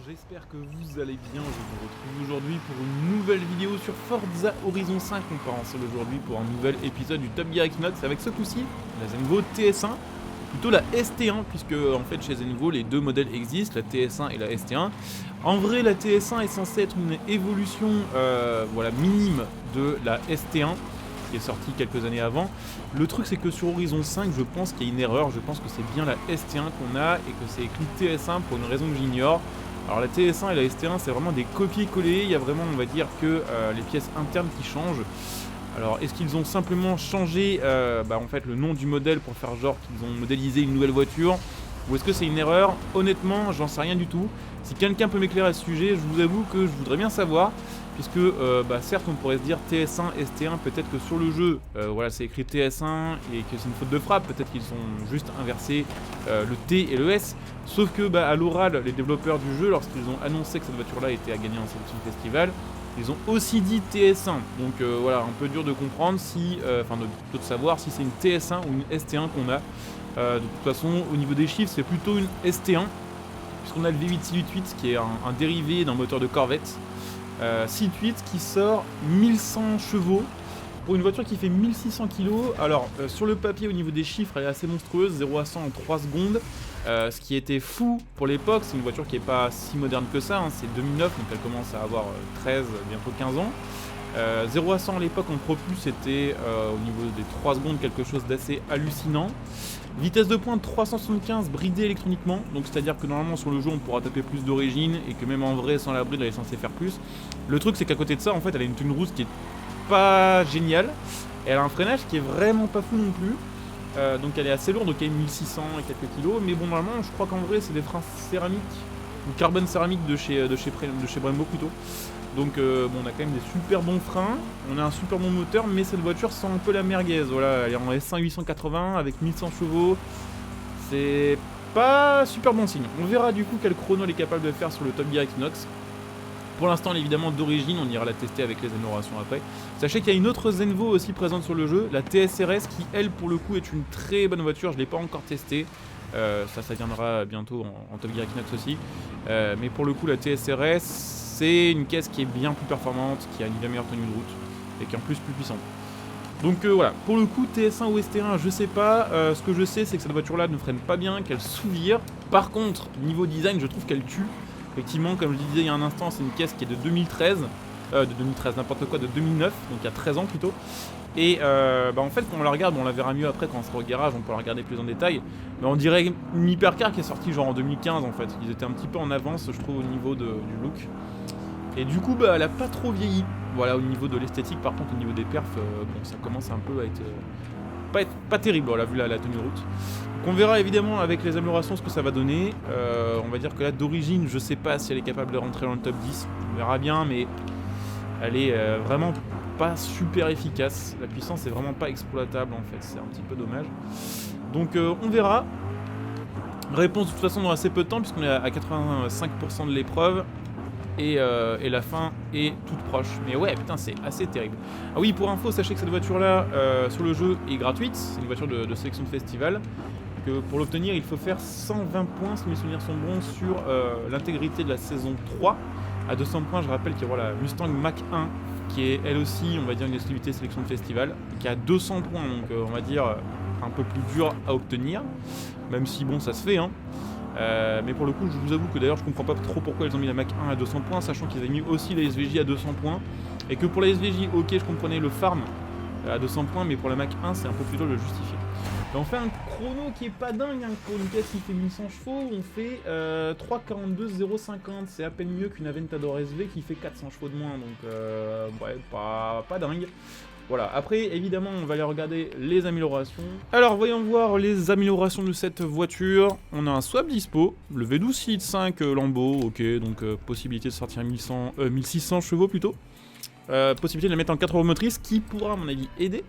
j'espère que vous allez bien. Je vous retrouve aujourd'hui pour une nouvelle vidéo sur Forza Horizon 5. On part ensemble aujourd'hui pour un nouvel épisode du Top Gear X-Nox avec ce coup-ci la Zenvo TS1, plutôt la ST1, puisque en fait chez Zenvo les deux modèles existent, la TS1 et la ST1. En vrai, la TS1 est censée être une évolution minime de la ST1 qui est sortie quelques années avant. Le truc c'est que sur Horizon 5 je pense qu'il y a une erreur, je pense que c'est bien la ST1 qu'on a et que c'est écrit TS1 pour une raison que j'ignore. Alors la TS1 et la ST1 c'est vraiment des copier-coller, il y a vraiment on va dire que les pièces internes qui changent. Alors est-ce qu'ils ont simplement changé en fait le nom du modèle pour faire genre qu'ils ont modélisé une nouvelle voiture, ou est-ce que c'est une erreur? Honnêtement j'en sais rien du tout. Si quelqu'un peut m'éclairer à ce sujet, je vous avoue que je voudrais bien savoir. Puisque certes on pourrait se dire TS1, ST1, peut-être que sur le jeu c'est écrit TS1 et que c'est une faute de frappe, peut-être qu'ils ont juste inversé le T et le S. Sauf que à l'oral, les développeurs du jeu, lorsqu'ils ont annoncé que cette voiture là était à gagner en sélection festival, ils ont aussi dit TS1. Donc un peu dur de comprendre si, de savoir si c'est une TS1 ou une ST1 qu'on a. De toute façon au niveau des chiffres c'est plutôt une ST1, puisqu'on a le V8-688 qui est un dérivé d'un moteur de Corvette. 6.8 qui sort 1100 chevaux pour une voiture qui fait 1600 kg. Alors sur le papier au niveau des chiffres elle est assez monstrueuse, 0 à 100 en 3 secondes, ce qui était fou pour l'époque. C'est une voiture qui est pas si moderne que ça, hein. C'est 2009 donc elle commence à avoir 13, bientôt 15 ans. 0 à 100 à l'époque en propulse c'était au niveau des 3 secondes quelque chose d'assez hallucinant. Vitesse de pointe 375 bridée électroniquement, donc c'est à dire que normalement sur le jeu on pourra taper plus d'origine et que même en vrai sans la bride elle est censée faire plus. Le truc c'est qu'à côté de ça en fait elle a une tenue rousse qui est pas géniale, elle a un freinage qui est vraiment pas fou non plus, donc elle est assez lourde, ok 1600 et quelques kilos, mais bon normalement je crois qu'en vrai c'est des freins céramiques ou carbone céramique de chez Brembo plutôt. Donc on a quand même des super bons freins, on a un super bon moteur, mais cette voiture sent un peu la merguez. Voilà, elle est en S1 880 avec 1100 chevaux, c'est pas super bon signe. On verra du coup quel chrono elle est capable de faire sur le Top Gear X-Nox. Pour l'instant elle est évidemment d'origine, on ira la tester avec les améliorations après. Sachez qu'il y a une autre Zenvo aussi présente sur le jeu, la TSRS, qui elle pour le coup est une très bonne voiture, je ne l'ai pas encore testée. Ça viendra bientôt en Top Gear X-Nox aussi. Mais pour le coup la TSRS, c'est une caisse qui est bien plus performante, qui a une bien meilleure tenue de route et qui est en plus puissante. Donc voilà, pour le coup TS1 ou ST1 je sais pas, ce que je sais c'est que cette voiture là ne freine pas bien, qu'elle sous-vire. Par contre niveau design je trouve qu'elle tue. Effectivement comme je disais il y a un instant c'est une caisse qui est de 2013, n'importe quoi, de 2009, donc il y a 13 ans plutôt. Et en fait quand on la regarde, on la verra mieux après quand on sera au garage, on pourra la regarder plus en détail. Mais on dirait une hypercar qui est sortie genre en 2015 en fait. Ils étaient un petit peu en avance je trouve au niveau du look. Et du coup elle a pas trop vieilli. Voilà au niveau de l'esthétique, par contre au niveau des perfs, ça commence un peu à être pas terrible, voilà, vu la tenue de route. Donc on verra évidemment avec les améliorations ce que ça va donner. On va dire que là d'origine je sais pas si elle est capable de rentrer dans le top 10. On verra bien, mais elle est vraiment pas super efficace. La puissance est vraiment pas exploitable en fait, c'est un petit peu dommage. Donc on verra. Réponse de toute façon dans assez peu de temps puisqu'on est à 85% de l'épreuve. Et la fin est toute proche. Mais ouais, putain, c'est assez terrible. Ah oui, pour info, sachez que cette voiture-là, sur le jeu, est gratuite. C'est une voiture de sélection de festival. Que pour l'obtenir, il faut faire 120 points, si mes souvenirs sont bons, sur l'intégrité de la saison 3. À 200 points, je rappelle qu'il y aura la Mustang Mach-1, qui est elle aussi, on va dire, une exclusivité sélection de festival, qui a 200 points, donc on va dire un peu plus dur à obtenir. Même si, bon, ça se fait, hein. Mais pour le coup je vous avoue que d'ailleurs je comprends pas trop pourquoi ils ont mis la Mach 1 à 200 points, sachant qu'ils avaient mis aussi la SVJ à 200 points et que pour la SVJ ok je comprenais le farm à 200 points, mais pour la Mach 1 c'est un peu plus dur de le justifier. Et on fait un chrono qui est pas dingue, hein. Pour une caisse qui fait 1100 chevaux on fait 3,42,050, c'est à peine mieux qu'une Aventador SV qui fait 400 chevaux de moins, donc ouais pas dingue. Voilà, après évidemment on va aller regarder les améliorations. Alors voyons voir les améliorations de cette voiture. On a un swap dispo, le V12 Seed 5 Lambo, ok, donc possibilité de sortir 1600 chevaux plutôt. Possibilité de la mettre en 4 roues motrices qui pourra à mon avis aider.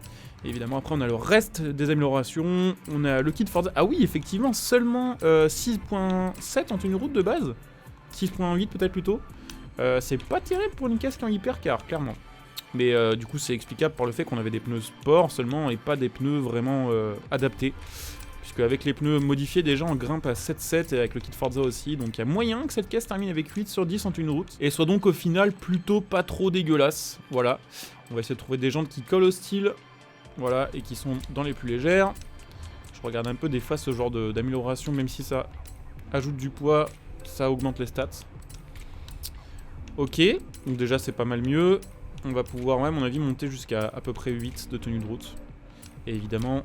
Et évidemment après on a le reste des améliorations. On a le kit Forza, ah oui effectivement seulement 6.7 en tenue route de base. 6.8 peut-être plutôt. C'est pas terrible pour une caisse qui est en hypercar, clairement. Mais du coup c'est explicable par le fait qu'on avait des pneus sport seulement et pas des pneus vraiment adaptés. qu'avec les pneus modifiés, déjà on grimpe à 7,7 et avec le kit Forza aussi. Donc il y a moyen que cette caisse termine avec 8 sur 10 en tenue de route. Et soit donc au final plutôt pas trop dégueulasse. Voilà. On va essayer de trouver des jantes qui collent au style. Voilà, et qui sont dans les plus légères. Je regarde un peu des fois ce genre d'amélioration, même si ça ajoute du poids, ça augmente les stats. Ok, donc déjà c'est pas mal mieux. On va pouvoir, ouais, à mon avis, monter jusqu'à à peu près 8 de tenue de route. Et évidemment,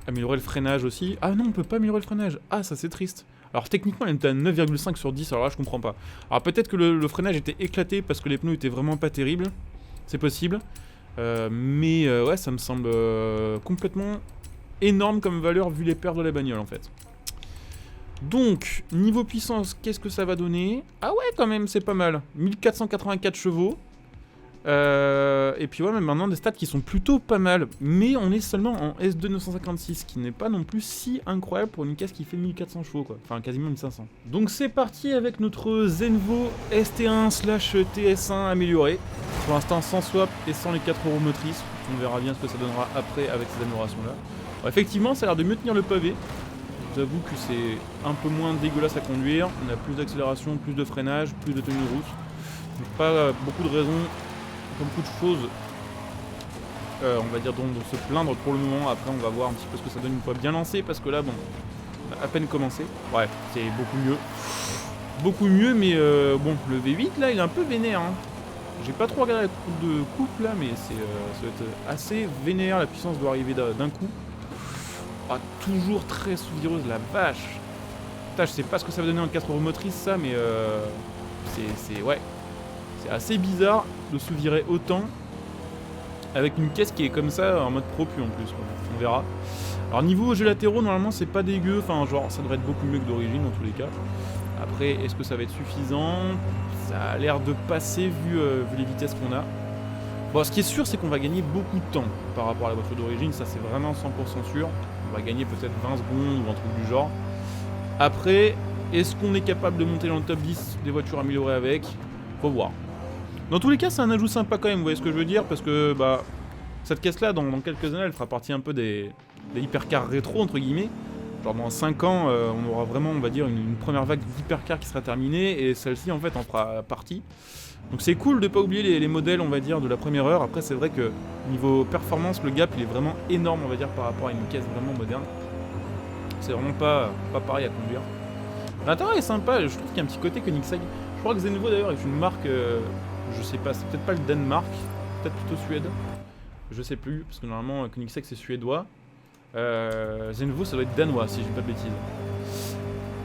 améliorer le freinage aussi. Ah non, on peut pas améliorer le freinage. Ah, ça c'est triste. Alors techniquement, elle était à 9,5 sur 10, alors là je comprends pas. Alors peut-être que le freinage était éclaté parce que les pneus étaient vraiment pas terribles. C'est possible. Mais ouais, ça me semble complètement énorme comme valeur vu les paires de la bagnole en fait. Donc, niveau puissance, qu'est-ce que ça va donner? Ah ouais, quand même, c'est pas mal. 1484 chevaux. Et puis ouais, même maintenant des stats qui sont plutôt pas mal. Mais on est seulement en S2 956, qui n'est pas non plus si incroyable pour une caisse qui fait 1400 chevaux quoi. Enfin quasiment 1500. Donc c'est parti avec notre Zenvo ST1/TS1 amélioré. Pour l'instant sans swap et sans les 4 roues motrices. On verra bien ce que ça donnera après avec ces améliorations là. Alors, effectivement ça a l'air de mieux tenir le pavé. J'avoue que c'est un peu moins dégueulasse à conduire. On a plus d'accélération, plus de freinage, plus de tenue de route. Donc pas beaucoup de raisons, pas beaucoup de choses, on va dire, dont se plaindre pour le moment. Après on va voir un petit peu ce que ça donne une fois bien lancé, parce que là bon, on a à peine commencé. Ouais, c'est beaucoup mieux. Beaucoup mieux, mais bon, le V8 là il est un peu vénère. Hein. J'ai pas trop regardé la coupe de coupe là, mais ça va être assez vénère, la puissance doit arriver d'un coup. Ah, toujours très sous-vireuse, la vache. Putain, je sais pas ce que ça va donner en 4 roues motrices ça, mais ouais. C'est assez bizarre de sous-virer autant avec une caisse qui est comme ça en mode pro plus en plus, quoi. On verra. Alors niveau jeux latéraux, normalement c'est pas dégueu, enfin genre ça devrait être beaucoup mieux que d'origine dans tous les cas. Après, est-ce que ça va être suffisant? Ça a l'air de passer vu les vitesses qu'on a. Bon, ce qui est sûr, c'est qu'on va gagner beaucoup de temps par rapport à la voiture d'origine, ça c'est vraiment 100% sûr. On va gagner peut-être 20 secondes ou un truc du genre. Après, est-ce qu'on est capable de monter dans le top 10 des voitures améliorées avec? Faut voir. Dans tous les cas, c'est un ajout sympa quand même, vous voyez ce que je veux dire? Parce que bah, cette caisse-là, dans quelques années, elle fera partie un peu des hypercars rétro, entre guillemets. Genre dans 5 ans, on aura vraiment, on va dire, une première vague d'hypercars qui sera terminée, et celle-ci, en fait, en fera partie. Donc c'est cool de pas oublier les modèles, on va dire, de la première heure. Après, c'est vrai que niveau performance, le gap, il est vraiment énorme, on va dire, par rapport à une caisse vraiment moderne. C'est vraiment pas pareil à conduire. L'intérieur est sympa, je trouve qu'il y a un petit côté Koenigsegg. Je crois que Zenvo, d'ailleurs, est une marque... je sais pas, c'est peut-être pas le Danemark, peut-être plutôt Suède. Je sais plus, parce que normalement Koenigsegg c'est suédois. Zenvo ça doit être danois si je dis pas de bêtises.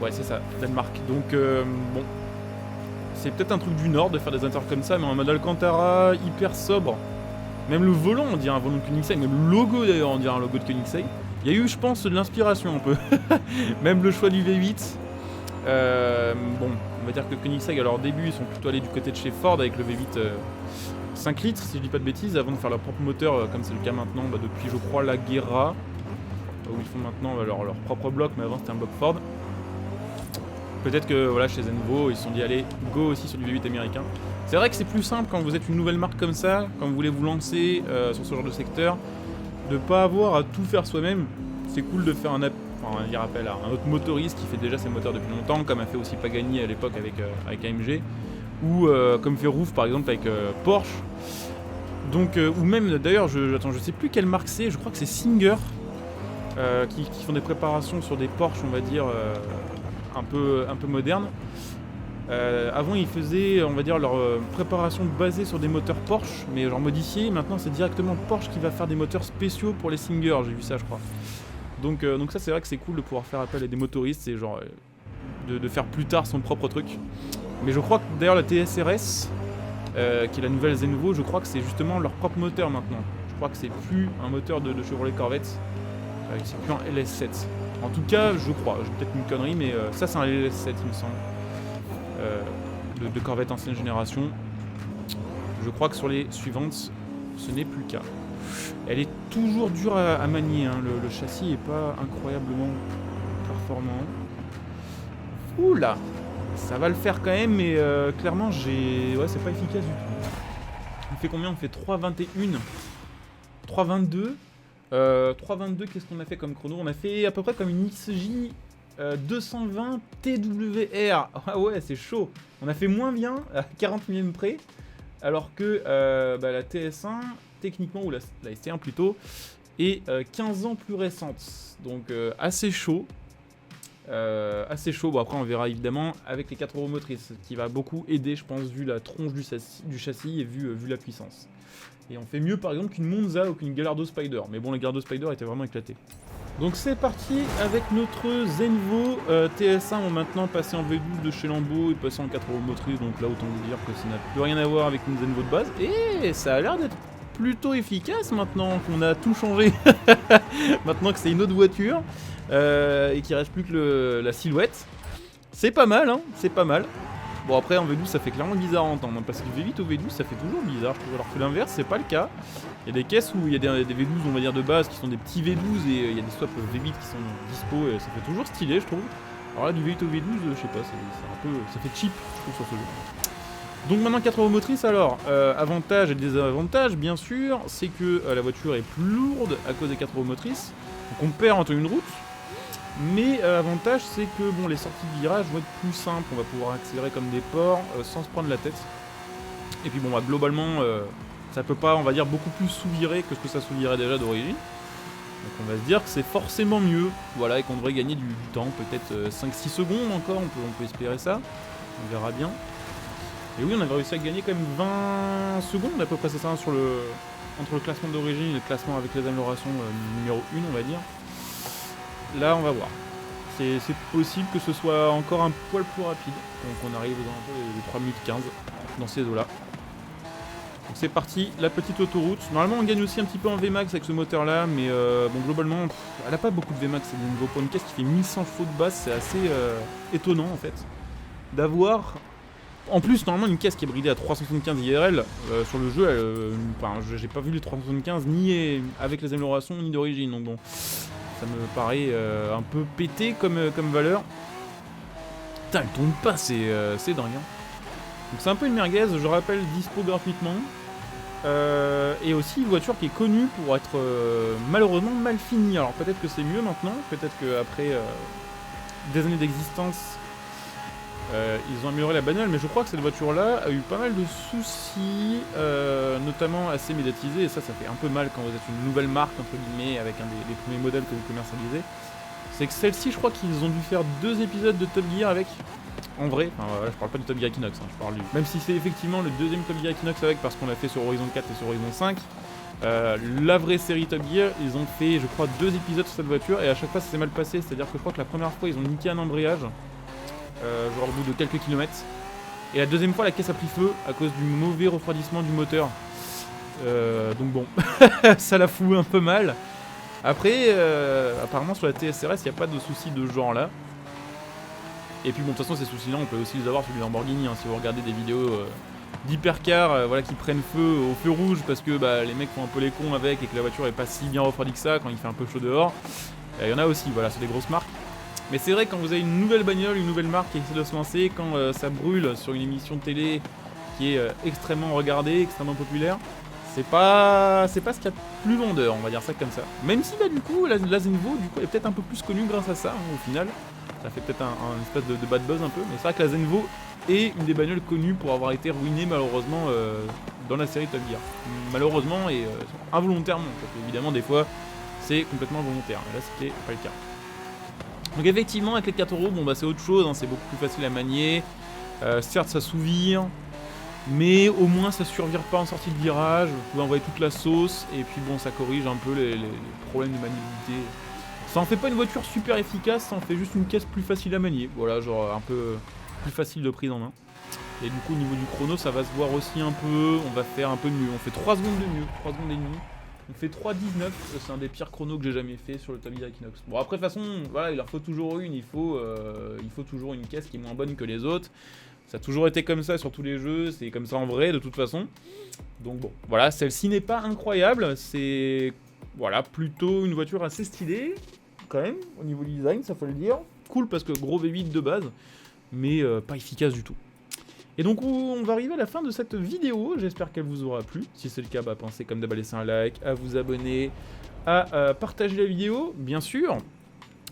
Ouais c'est ça, Danemark. Donc bon, c'est peut-être un truc du nord de faire des intérieurs comme ça, mais en mode Alcantara, hyper sobre. Même le volant on dirait un volant de Koenigsegg, même le logo d'ailleurs on dirait un logo de Koenigsegg. Il y a eu je pense de l'inspiration un peu. Même le choix du V8. Bon, on va dire que Koenigsegg, alors au début, ils sont plutôt allés du côté de chez Ford avec le V8 5 litres, si je dis pas de bêtises, avant de faire leur propre moteur, comme c'est le cas maintenant, bah, depuis je crois la Guerra, où ils font maintenant leur propre bloc, mais avant c'était un bloc Ford. Peut-être que voilà, chez Zenvo, ils se sont dit allez, go aussi sur du V8 américain. C'est vrai que c'est plus simple quand vous êtes une nouvelle marque comme ça, quand vous voulez vous lancer sur ce genre de secteur, de pas avoir à tout faire soi-même. C'est cool de faire un appel à un autre motoriste qui fait déjà ses moteurs depuis longtemps, comme a fait aussi Pagani à l'époque avec AMG, ou comme fait Roof par exemple avec Porsche. Donc, ou même d'ailleurs, je sais plus quelle marque c'est, je crois que c'est Singer, qui font des préparations sur des Porsche, on va dire, un peu modernes. Avant ils faisaient, on va dire, leur préparation basée sur des moteurs Porsche, mais genre modifiés. Maintenant c'est directement Porsche qui va faire des moteurs spéciaux pour les Singer, j'ai vu ça je crois. Donc ça c'est vrai que c'est cool de pouvoir faire appel à des motoristes et genre de faire plus tard son propre truc. Mais je crois que d'ailleurs la TSRS, qui est la nouvelle Zenvo, je crois que c'est justement leur propre moteur maintenant. Je crois que c'est plus un moteur de Chevrolet Corvette, c'est plus un LS7. En tout cas je crois, j'ai peut-être une connerie, mais ça c'est un LS7 il me semble. De Corvette ancienne génération. Je crois que sur les suivantes, ce n'est plus le cas. Elle est toujours dure à manier, hein. Le châssis est pas incroyablement performant. Oula, ça va le faire quand même, mais clairement ouais, c'est pas efficace du tout. On fait combien? On fait 3,21, 3,22. 3,22, qu'est-ce qu'on a fait comme chrono? On a fait à peu près comme une XJ 220 TWR. Ah ouais, c'est chaud. On a fait moins bien à 40 millième près, alors que la TS1, techniquement, ou la ST1 plutôt, est 15 ans plus récente. Donc assez chaud. Bon après on verra évidemment avec les 4 roues motrices, qui va beaucoup aider je pense vu la tronche du châssis et vu la puissance. Et on fait mieux par exemple qu'une Monza ou qu'une Gallardo Spider, mais bon la Gallardo Spider était vraiment éclatée. Donc c'est parti avec notre Zenvo TS1, on va maintenant passer en V12 de chez Lambo et passer en 4 roues motrices, donc là autant vous dire que ça n'a plus rien à voir avec une Zenvo de base, et ça a l'air d'être plutôt efficace maintenant qu'on a tout changé, maintenant que c'est une autre voiture. Et qu'il reste plus que la silhouette. C'est pas mal, hein, c'est pas mal. Bon après en V12 ça fait clairement bizarre à entendre, hein, parce que V8 au V12 ça fait toujours bizarre, je trouve, alors que l'inverse c'est pas le cas. Il y a des caisses où il y a des V12 on va dire de base qui sont des petits V12 et il y a des swaps V8 qui sont dispo et ça fait toujours stylé je trouve. Alors là du V8 au V12 je sais pas, c'est un peu, ça fait cheap je trouve sur ce jeu. Donc maintenant 4 roues motrices, alors avantages et désavantages bien sûr, c'est que la voiture est plus lourde à cause des 4 roues motrices, donc on perd en tenue de route. Mais avantage c'est que bon, les sorties de virage vont être plus simples, on va pouvoir accélérer comme des porcs sans se prendre la tête. Et puis bon bah, globalement ça peut pas on va dire beaucoup plus sous-virer que ce que ça sous-virait déjà d'origine. Donc on va se dire que c'est forcément mieux, voilà, et qu'on devrait gagner du temps, peut-être 5-6 secondes encore, on peut espérer ça, on verra bien. Et oui on avait réussi à gagner quand même 20 secondes à peu près, c'est ça, entre le classement d'origine et le classement avec les améliorations numéro 1 on va dire. Là on va voir, c'est possible que ce soit encore un poil plus rapide, donc on arrive aux alentours de 3 minutes 15 dans ces eaux là. Donc c'est parti, la petite autoroute, normalement on gagne aussi un petit peu en VMAX avec ce moteur là, mais bon globalement elle a pas beaucoup de VMAX, c'est une pour une caisse qui fait 1100 chevaux de base, c'est assez étonnant en fait d'avoir en plus normalement une caisse qui est bridée à 375 IRL sur le jeu, j'ai pas vu les 375 ni avec les améliorations ni d'origine, donc bon ça me paraît un peu pété comme valeur. Putain, elle tourne pas, c'est dingue. Hein. Donc c'est un peu une merguez, je rappelle, dispo gratuitement. Et aussi une voiture qui est connue pour être malheureusement mal finie. Alors peut-être que c'est mieux maintenant, peut-être qu'après des années d'existence, ils ont amélioré la bagnole, mais je crois que cette voiture-là a eu pas mal de soucis, notamment assez médiatisés, et ça fait un peu mal quand vous êtes une nouvelle marque, entre guillemets, avec un des premiers modèles que vous commercialisez. C'est que celle-ci, je crois qu'ils ont dû faire 2 épisodes de Top Gear avec, en vrai, enfin voilà, je parle pas du Top Gear Equinox, hein, je parle du... Même si c'est effectivement le deuxième Top Gear Equinox avec, parce qu'on l'a fait sur Horizon 4 et sur Horizon 5, la vraie série Top Gear, ils ont fait, je crois, 2 épisodes sur cette voiture, et à chaque fois ça s'est mal passé, c'est-à-dire que je crois que la première fois, ils ont niqué un embrayage, genre au bout de quelques kilomètres. Et la deuxième fois la caisse a pris feu à cause du mauvais refroidissement du moteur. Donc bon, ça la fout un peu mal. Après, apparemment sur la TSRS il n'y a pas de soucis de ce genre là. Et puis bon de toute façon ces soucis là on peut aussi les avoir sur les Lamborghini, hein, si vous regardez des vidéos d'hypercars voilà, qui prennent feu au feu rouge parce que bah, les mecs font un peu les cons avec et que la voiture est pas si bien refroidie que ça quand il fait un peu chaud dehors. Il y en a aussi, voilà, c'est des grosses marques. Mais c'est vrai quand vous avez une nouvelle bagnole, une nouvelle marque qui essaie de se lancer, quand ça brûle sur une émission de télé qui est extrêmement regardée, extrêmement populaire, c'est pas ce qu'il y a de plus vendeur, on va dire ça comme ça. Même si bah du coup la Zenvo du coup est peut-être un peu plus connue grâce à ça, hein, au final. Ça fait peut-être un espèce de bad buzz un peu, mais c'est vrai que la Zenvo est une des bagnoles connues pour avoir été ruinée malheureusement dans la série Top Gear. Malheureusement et involontairement, parce qu'évidemment des fois c'est complètement volontaire, mais là c'était pas le cas. Donc effectivement avec les 4 euros, bon bah c'est autre chose, hein, c'est beaucoup plus facile à manier, certes ça sous-vire, mais au moins ça survire pas en sortie de virage, vous pouvez envoyer toute la sauce, et puis bon ça corrige un peu les problèmes de maniabilité. Ça en fait pas une voiture super efficace, ça en fait juste une caisse plus facile à manier, voilà, genre un peu plus facile de prise en main. Et du coup au niveau du chrono ça va se voir aussi un peu, on va faire un peu mieux, on fait 3 secondes de mieux, 3 secondes et demie. On fait 3,19, c'est un des pires chronos que j'ai jamais fait sur le Top Gear Equinox. Bon après de toute façon, voilà, il en faut toujours une, il faut toujours une caisse qui est moins bonne que les autres. Ça a toujours été comme ça sur tous les jeux, c'est comme ça en vrai de toute façon. Donc bon, voilà, celle-ci n'est pas incroyable, c'est voilà, plutôt une voiture assez stylée, quand même, au niveau du design, ça faut le dire. Cool parce que gros V8 de base, mais pas efficace du tout. Et donc on va arriver à la fin de cette vidéo, j'espère qu'elle vous aura plu. Si c'est le cas, bah, pensez comme d'hab à laisser un like, à vous abonner, à partager la vidéo, bien sûr.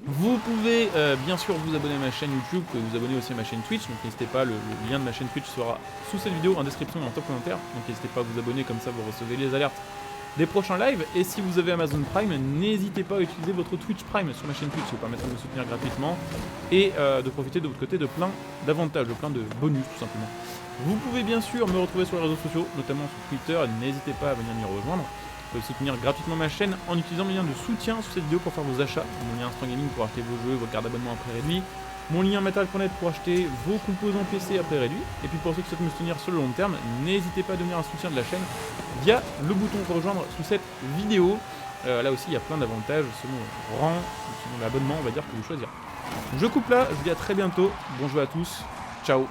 Vous pouvez bien sûr vous abonner à ma chaîne YouTube, vous pouvez vous abonner aussi à ma chaîne Twitch, donc n'hésitez pas, le lien de ma chaîne Twitch sera sous cette vidéo, en description et en top commentaire, donc n'hésitez pas à vous abonner, comme ça vous recevez les alertes des prochains lives, et si vous avez Amazon Prime, n'hésitez pas à utiliser votre Twitch Prime sur ma chaîne Twitch, ça vous permettra de me soutenir gratuitement, et de profiter de votre côté de plein d'avantages, de plein de bonus tout simplement. Vous pouvez bien sûr me retrouver sur les réseaux sociaux, notamment sur Twitter, n'hésitez pas à venir m'y rejoindre. Vous pouvez soutenir gratuitement ma chaîne en utilisant le lien de soutien sous cette vidéo pour faire vos achats. Mon lien Instant Gaming pour acheter vos jeux, vos cartes d'abonnement à prix réduit. Mon lien Metal.net pour acheter vos composants PC à prix réduit. Et puis pour ceux qui souhaitent me soutenir sur le long terme, n'hésitez pas à devenir un soutien de la chaîne via le bouton rejoindre sous cette vidéo. Là aussi il y a plein d'avantages selon le rang, selon l'abonnement on va dire que vous choisirez. Je coupe là, je vous dis à très bientôt. Bon jeu à tous, ciao.